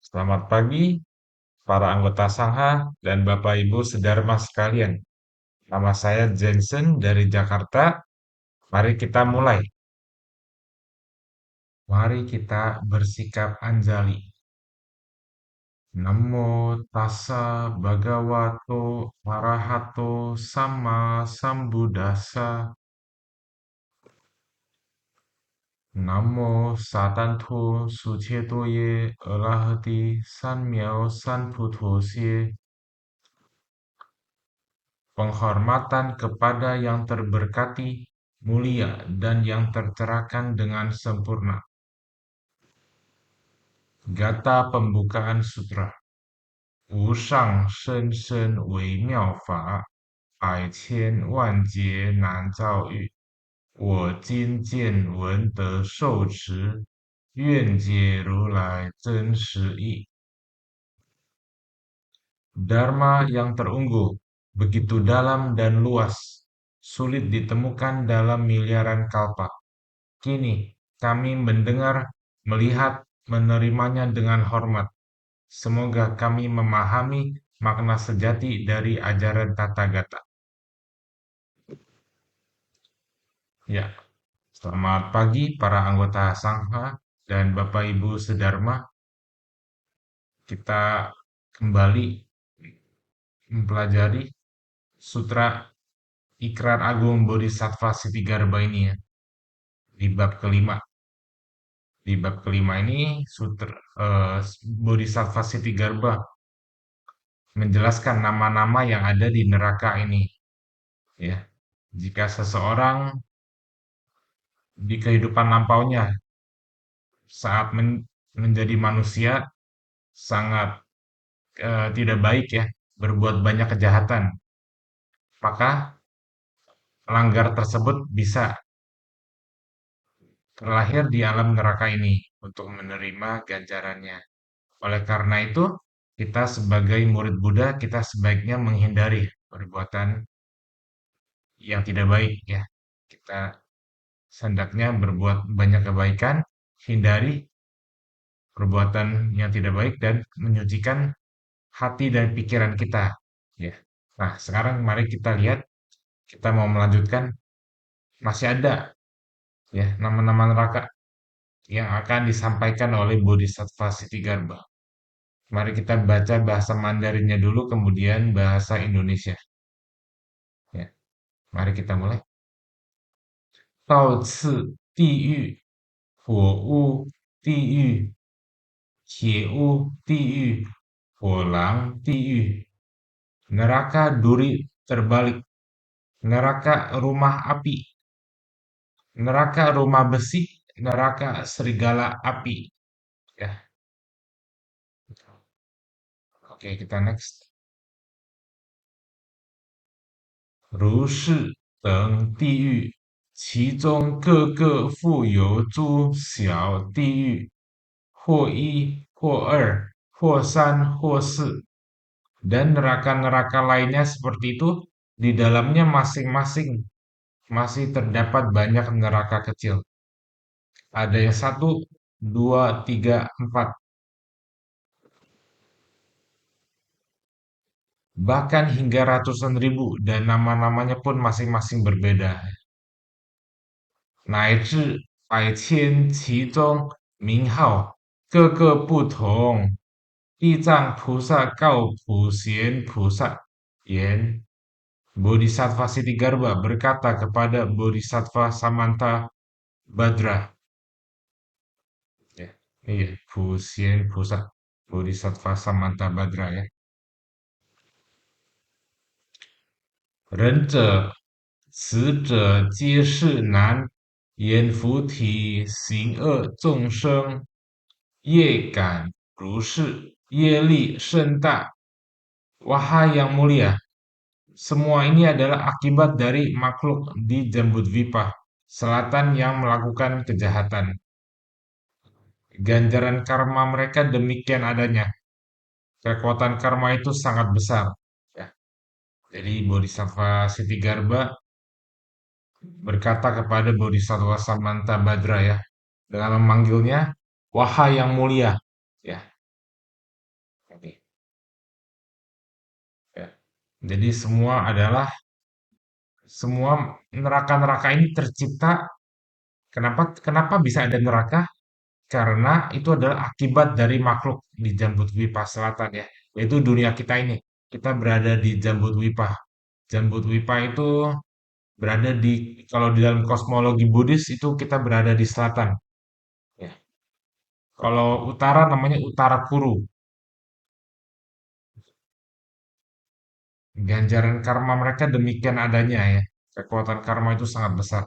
Selamat pagi, para anggota Sangha dan Bapak Ibu Sedharma sekalian. Nama saya Jensen dari Jakarta. Mari kita mulai. Mari kita bersikap anjali. Namo tassa bhagavato arahato sama sambuddhassa. Namo satanto sucetoye arahati sanmyo sanputosye. Penghormatan kepada yang terberkati, mulia, dan yang tercerahkan dengan sempurna. Gata Pembukaan Sutra. 无上甚深微妙法，百千万劫难遭遇。我今见闻得受持，愿解如来真实义。Dharma yang terunggu, begitu dalam dan luas, sulit ditemukan dalam miliaran kalpa. Kini, kami mendengar, melihat, menerimanya dengan hormat. Semoga kami memahami makna sejati dari ajaran Tathagata. Ya, selamat pagi para anggota Sangha dan Bapak Ibu Sedharma. Kita kembali mempelajari Sutra Ikrar Agung Bodhisattva Sitigarbha ini ya, di bab kelima. Di bab kelima ini sutra Bodhisattva Sitigarbha menjelaskan nama-nama yang ada di neraka ini ya. Jika seseorang di kehidupan lampaunya saat menjadi manusia sangat tidak baik ya, berbuat banyak kejahatan, maka pelanggar tersebut bisa terlahir di alam neraka ini untuk menerima ganjarannya. Oleh karena itu, kita sebagai murid Buddha, kita sebaiknya menghindari perbuatan yang tidak baik ya. Kita hendaknya berbuat banyak kebaikan, hindari perbuatan yang tidak baik dan menyucikan hati dan pikiran kita ya. Nah, sekarang mari kita lihat, kita mau melanjutkan, masih ada ya nama-nama neraka yang akan disampaikan oleh Bodhisattva Sitigarbha. Mari kita baca bahasa Mandarinnya dulu, kemudian bahasa Indonesia. Ya, mari kita mulai. 道次地狱、火屋地狱、铁屋地狱、火狼地狱, neraka duri terbalik, neraka rumah api, neraka rumah besi, neraka serigala api. Ya, oke kita next. 如是等地狱，其中各个复有诸小地狱，或一，或二，或三，或四, dan neraka-neraka lainnya seperti itu, di dalamnya masing-masing masih terdapat banyak neraka kecil. Ada yang satu, dua, tiga, empat. Bahkan hingga ratusan ribu, dan nama-namanya pun masing-masing berbeda. 乃至百千其中名号，各个不同。地藏菩萨告普贤菩萨言, Bodhisattva Sitigarbha berkata kepada Bodhisattva Samanta Badra. Ya, iya, Pusien Pusat, Bodhisattva Samanta Badra ya. 仁者此者皆是难言菩提行恶众生业感如是业力甚大. Wahai yang mulia, semua ini adalah akibat dari makhluk di Jambudvipa selatan yang melakukan kejahatan. Ganjaran karma mereka demikian adanya. Kekuatan karma itu sangat besar. Ya. Jadi Bodhisattva Sitigarbha berkata kepada Bodhisattva Samanta Badra ya, dengan memanggilnya, wahai yang mulia. Ya. Jadi semua neraka-neraka ini tercipta. Kenapa kenapa bisa ada neraka? Karena itu adalah akibat dari makhluk di Jambudvipa Selatan ya, yaitu dunia kita ini. Kita berada di Jambudvipa. Jambudvipa itu berada di, kalau di dalam kosmologi Buddhis itu kita berada di selatan. Ya. Kalau utara namanya Utara Kuru. Ganjaran karma mereka demikian adanya ya. Kekuatan karma itu sangat besar.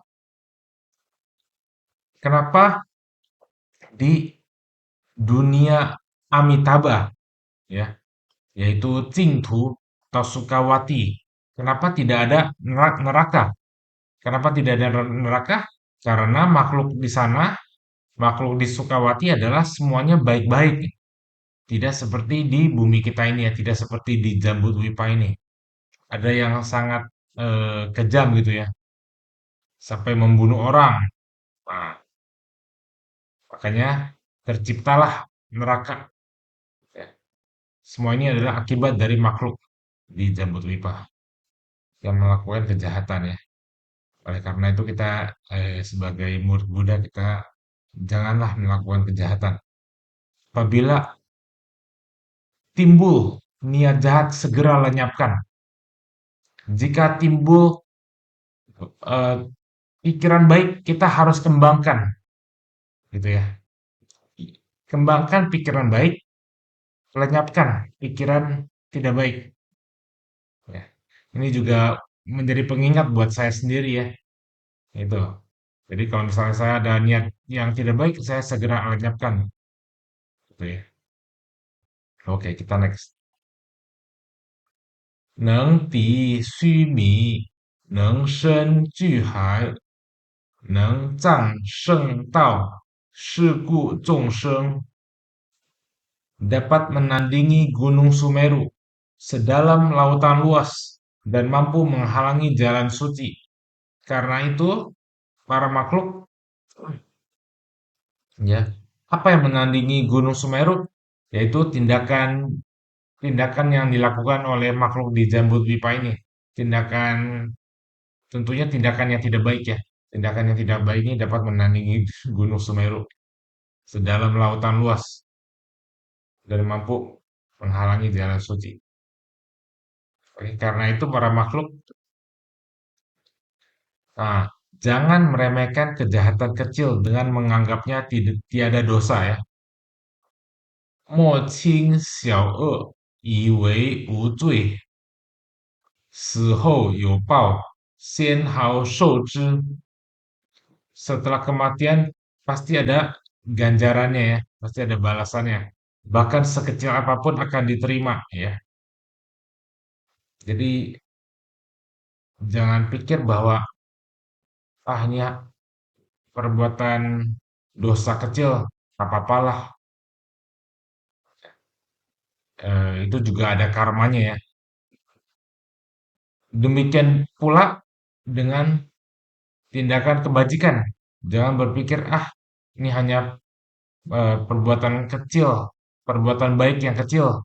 Kenapa di dunia Amitabha ya, yaitu Cingtu atau Sukawati. Kenapa tidak ada neraka? Kenapa tidak ada neraka? Karena makhluk di sana, makhluk di Sukawati adalah semuanya baik-baik. Tidak seperti di bumi kita ini ya, tidak seperti di Jambudwipa ini. Ada yang sangat kejam gitu ya, sampai membunuh orang. Nah, makanya terciptalah neraka. Ya. Semua ini adalah akibat dari makhluk di Jambudwipa yang melakukan kejahatan ya. Oleh karena itu kita sebagai murid Buddha kita janganlah melakukan kejahatan. Apabila timbul niat jahat segera lenyapkan. Jika timbul eh, pikiran baik kita harus kembangkan gitu ya. Kembangkan pikiran baik, lenyapkan pikiran tidak baik ya. Ini juga menjadi pengingat buat saya sendiri ya. Itu. Jadi kalau misalnya saya ada niat yang tidak baik, saya segera lenyapkan gitu ya. Oke, kita next. 能敌须弥，能生巨海，能藏圣道，是故众生 dapat menandingi Gunung Sumeru sedalam lautan luas dan mampu menghalangi jalan suci. Karena itu, para makhluk, ya, apa yang menandingi Gunung Sumeru? Yaitu tindakan tindakan yang dilakukan oleh makhluk di Jambudvipa ini. Tindakan Tentunya tindakan yang tidak baik ya. Tindakan yang tidak baik ini dapat menandingi Gunung Sumeru sedalam lautan luas dan mampu menghalangi jalan suci. Oleh karena itu para makhluk, nah, jangan meremehkan kejahatan kecil dengan menganggapnya tiada dosa ya. Mo qing xiao e, yi wei wu zui, si hou you bao, xian hao shou zhi. Setelah kematian pasti ada ganjarannya ya, pasti ada balasannya. Bahkan sekecil apapun akan diterima ya. Jadi jangan pikir bahwa ini ya perbuatan dosa kecil, apa-apalah. Itu juga ada karmanya ya. Demikian pula dengan tindakan kebajikan. Jangan berpikir ini hanya perbuatan kecil, perbuatan baik yang kecil.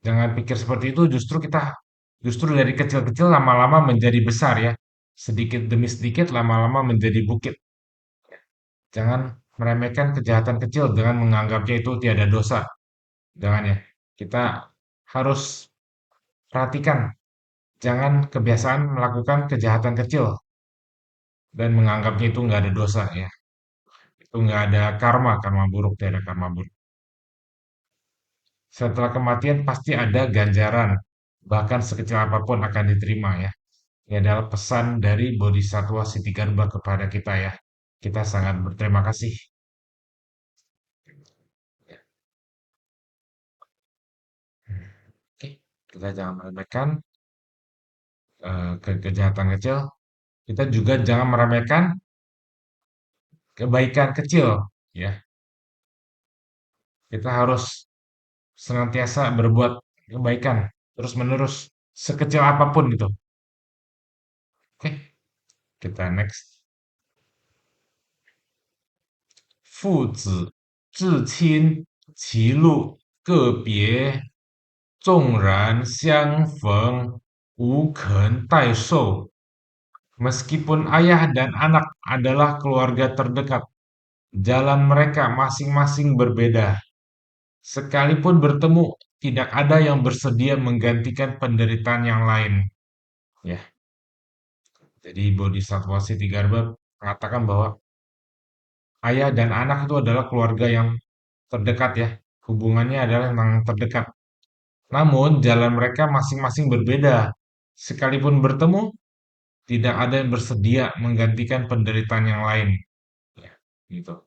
Jangan pikir seperti itu, justru dari kecil-kecil lama-lama menjadi besar ya. Sedikit demi sedikit lama-lama menjadi bukit. Jangan meremehkan kejahatan kecil dengan menganggapnya itu tiada dosa. Jangan ya. Kita harus perhatikan. Jangan kebiasaan melakukan kejahatan kecil dan menganggapnya itu nggak ada dosa ya. Itu nggak ada karma, karma buruk, tidak ada karma buruk. Setelah kematian pasti ada ganjaran, bahkan sekecil apapun akan diterima ya. Ini adalah pesan dari Bodhisattva Siddhigarbha kepada kita ya. Kita sangat berterima kasih. Oke, kita jangan meremehkan kejahatan kecil. Kita juga jangan meremehkan kebaikan kecil ya. Kita harus senantiasa berbuat kebaikan terus menerus sekecil apapun gitu. Oke, kita next. 父子至亲，其路个别纵然相逢无肯代寿. Meskipun ayah dan anak adalah keluarga terdekat, jalan mereka masing-masing berbeda. Sekalipun bertemu, tidak ada yang bersedia menggantikan penderitaan yang lain. Ya, jadi Bodhisattva Siddhigarbha mengatakan bahwa ayah dan anak itu adalah keluarga yang terdekat ya. Hubungannya adalah yang terdekat. Namun jalan mereka masing-masing berbeda. Sekalipun bertemu, tidak ada yang bersedia menggantikan penderitaan yang lain. Ya, gitu.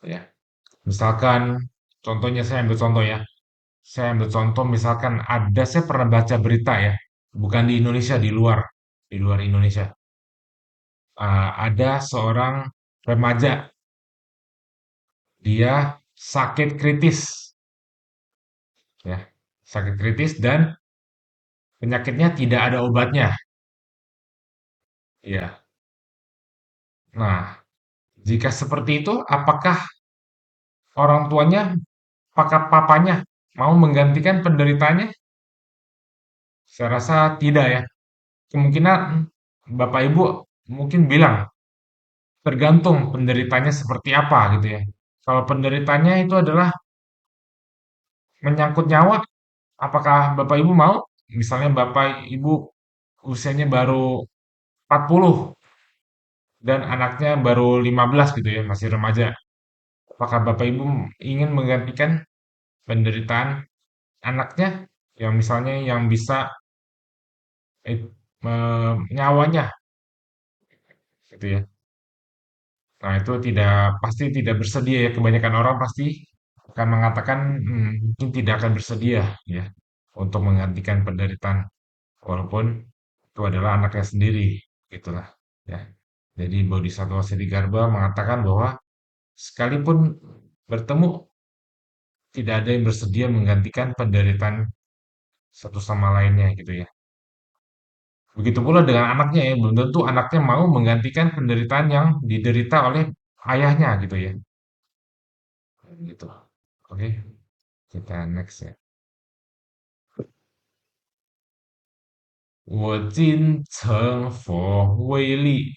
Ya. Misalkan, contohnya saya ambil contoh ya. Saya ambil contoh misalkan saya pernah baca berita ya, bukan di Indonesia, di luar Indonesia. Ada seorang remaja, dia sakit kritis, ya, sakit kritis dan penyakitnya tidak ada obatnya, ya. Nah, jika seperti itu, apakah orang tuanya, apakah papanya mau menggantikan penderitaannya? Saya rasa tidak ya. Kemungkinan bapak ibu mungkin bilang, tergantung penderitanya seperti apa gitu ya. Kalau penderitanya itu adalah menyangkut nyawa, apakah bapak ibu mau? Misalnya bapak ibu usianya baru 40 dan anaknya baru 15 gitu ya, masih remaja. Apakah bapak ibu ingin menggantikan penderitaan anaknya yang misalnya yang bisa nyawanya gitu ya. Nah, itu pasti tidak bersedia ya. Kebanyakan orang pasti akan mengatakan mungkin tidak akan bersedia ya untuk menggantikan penderitaan walaupun itu adalah anaknya sendiri gitulah ya. Jadi Bodhisattva Siddhigarbha mengatakan bahwa sekalipun bertemu tidak ada yang bersedia menggantikan penderitaan satu sama lainnya gitu ya. Begitu pula dengan anaknya ya, belum tentu anaknya mau menggantikan penderitaan yang diderita oleh ayahnya gitu ya. Gitu. Oke, kita next ya. 我今乘佛威力，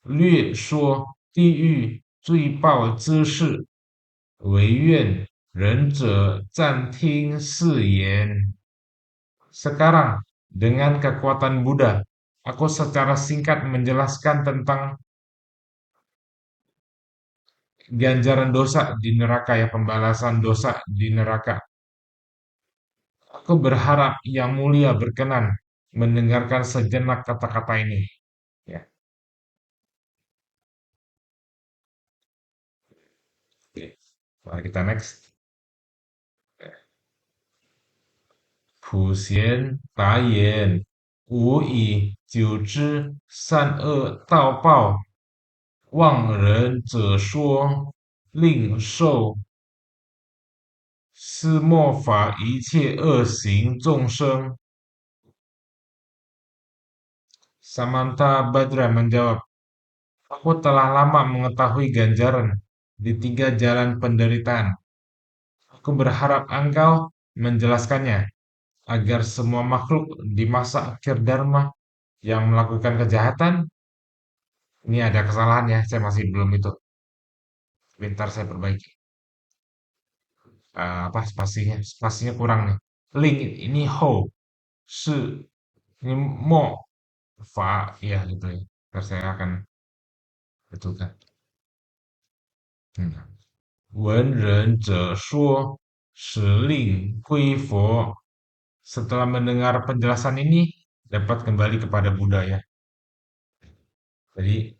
略说地狱罪报之事，唯愿仁者暂听是言。Sekarang, dengan kekuatan Buddha, aku secara singkat menjelaskan tentang ganjaran dosa di neraka ya, pembalasan dosa di neraka. Aku berharap Yang Mulia berkenan mendengarkan sejenak kata-kata ini. Ya, oke. Mari kita next. 普贤达言：“吾以久之善恶道报，望人者说，令受。”是末法一切恶行众生。 Samantha Badra menjawab, aku telah lama mengetahui ganjaran di tiga jalan penderitaan. Aku berharap engkau menjelaskannya agar semua makhluk di masa akhir Dharma yang melakukan kejahatan, ini ada kesalahan ya, saya masih belum itu. Bentar saya perbaiki. Apa spasinya? Spasinya kurang nih. Link ini ho, shi, ini mo, fa, ya gitu ya. Ntar saya akan betulkan. Hmm. 闻人者说，使令归佛. Setelah mendengar penjelasan ini, dapat kembali kepada Buddha ya. Jadi,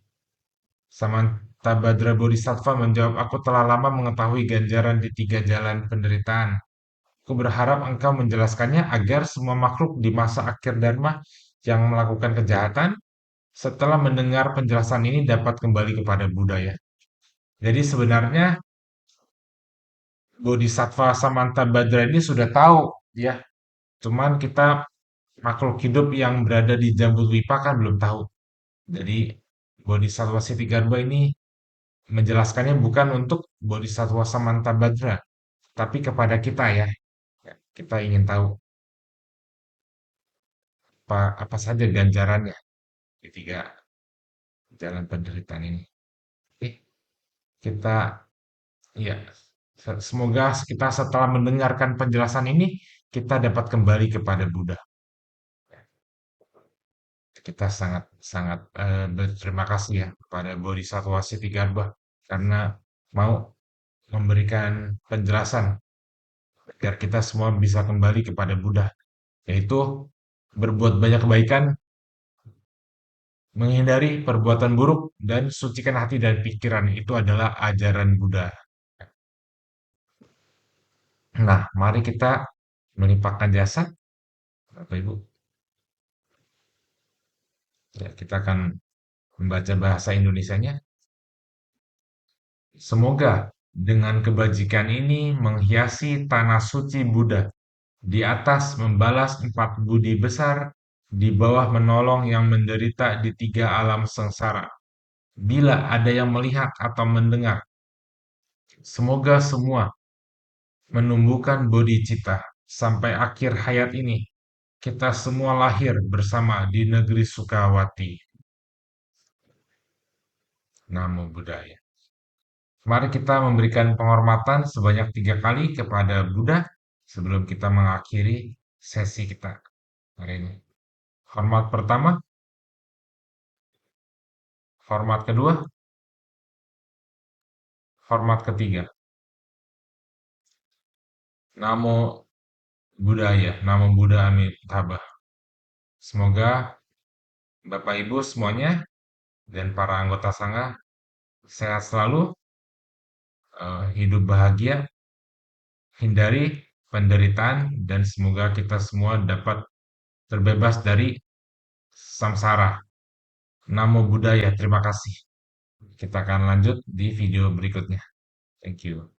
Samantabhadra Bodhisattva menjawab, aku telah lama mengetahui ganjaran di tiga jalan penderitaan. Aku berharap engkau menjelaskannya agar semua makhluk di masa akhir Dharma yang melakukan kejahatan, setelah mendengar penjelasan ini dapat kembali kepada Buddha ya. Jadi sebenarnya Bodhisattva Samantabhadra ini sudah tahu ya. Cuman kita makhluk hidup yang berada di Jambudvipa kan belum tahu. Jadi Bodhisattva Siddhigarbha ini menjelaskannya bukan untuk Bodhisattva Samantabhadra, tapi kepada kita ya. Ya, kita ingin tahu apa saja ganjarannya di tiga jalan penderitaan ini. Oke, kita ya semoga kita setelah mendengarkan penjelasan ini kita dapat kembali kepada Buddha. Kita sangat sangat berterima kasih ya kepada Bodhisattva Sitigarbha karena mau memberikan penjelasan agar kita semua bisa kembali kepada Buddha, yaitu berbuat banyak kebaikan, menghindari perbuatan buruk, dan sucikan hati dan pikiran. Itu adalah ajaran Buddha. Nah, mari kita melimpahkan jasa, Bapak Ibu. Ya, kita akan membaca bahasa Indonesianya. Semoga dengan kebajikan ini menghiasi tanah suci Buddha, di atas membalas 4 budi besar, di bawah menolong yang menderita di 3 alam sengsara. Bila ada yang melihat atau mendengar, semoga semua menumbuhkan bodhicitta sampai akhir hayat ini. Kita semua lahir bersama di negeri Sukawati. Namo Buddhaya. Mari kita memberikan penghormatan sebanyak 3 kali kepada Buddha sebelum kita mengakhiri sesi kita hari ini. Hormat pertama, hormat kedua, hormat ketiga. Namo Buddhaya, Namo Buddha Amitabha. Semoga Bapak Ibu semuanya dan para anggota sangha sehat selalu, hidup bahagia, hindari penderitaan, dan semoga kita semua dapat terbebas dari samsara. Namo Buddhaya, terima kasih. Kita akan lanjut di video berikutnya. Thank you.